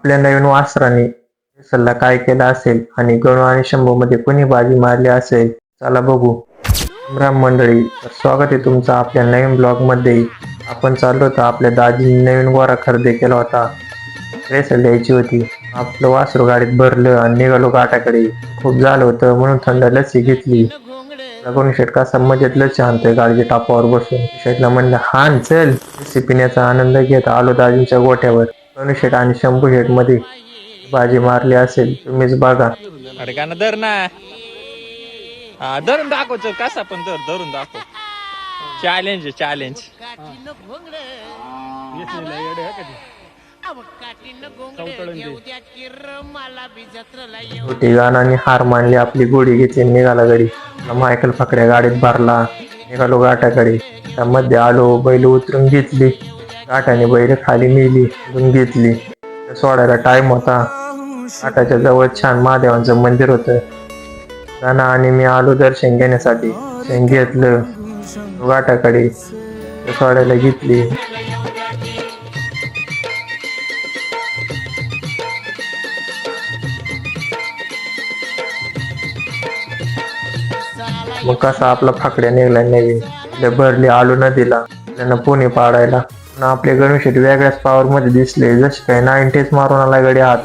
आपल्या नवीन वासराने सल्ला काय केला असेल आणि गणू आणि शंभू मध्ये कोणी बाजी मारली असेल, चला बघू. राम मंडळी, तर स्वागत आहे तुमचं आपल्या नवीन ब्लॉग मध्ये. आपण चाललो होतो आपल्या दाजीने नवीन गोरा खरेदी केला होता, रेसल द्यायची होती. आपलं वासरू गाडीत भरलं आणि निघालो घाटाकडे. खूप झालं होतं म्हणून थंड लस्सी घेतली. गणू शेट कसा मजेत लस्सी आणतोय गाडीच्या टापावर बसून. शेटला म्हणलं हान चल. लस्सी पिण्याचा आनंद घेत आलो दाजींच्या गोठ्यावर. गणू शेट आणि शंभू शेट मध्ये बाजी मारली असेल तुम्हीच बघा. अरे का ना धर ना. हा धरून दाखव कसा पण धरून दाखव. Challenge challenge. छोटी गाणाने हार मानली, आपली गोडी घेतली निघाला गडी. मायकल फकड्या गाडीत भरला, निघालो घाटाकडे. त्यामध्ये आलो, बैल उतरून घेतली. घाटाने बैल खाली नेली, घेतली. सोडायला टाइम होता. घाटाच्या जवळ छान महादेवांचं मंदिर होतं. गाणा आणि मी आलो दर्शन घेण्यासाठी. दर्शन घेतलं, घाटाकडे सोडायला घेतली. मग कसा आपला फाकड्या निघला नवीन भरली. आलो नदीला त्यांना पोणी पाडायला. पण आपले गणू शेट वेगळ्याच पावर मध्ये दिसले, जसे काही 90s मारून आला गडी हात.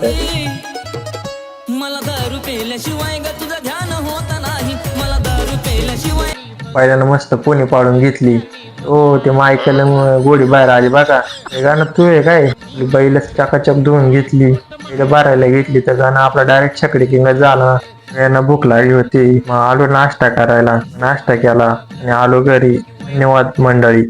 पहिल्यानं मस्त पोणी पाडून घेतली. हो ते मायकल गोडी बाहेर आली बघा. हे गाणं तू आहे काय. बैल चकाचक धुवून घेतली, भरायला घेतली. तर गाणं आपला डायरेक्ट छकडी किंग झाला. यांना भूक लागली होती, मग आलो नाश्ता करायला. नाश्ता केला आणि आलो घरी. धन्यवाद मंडळी.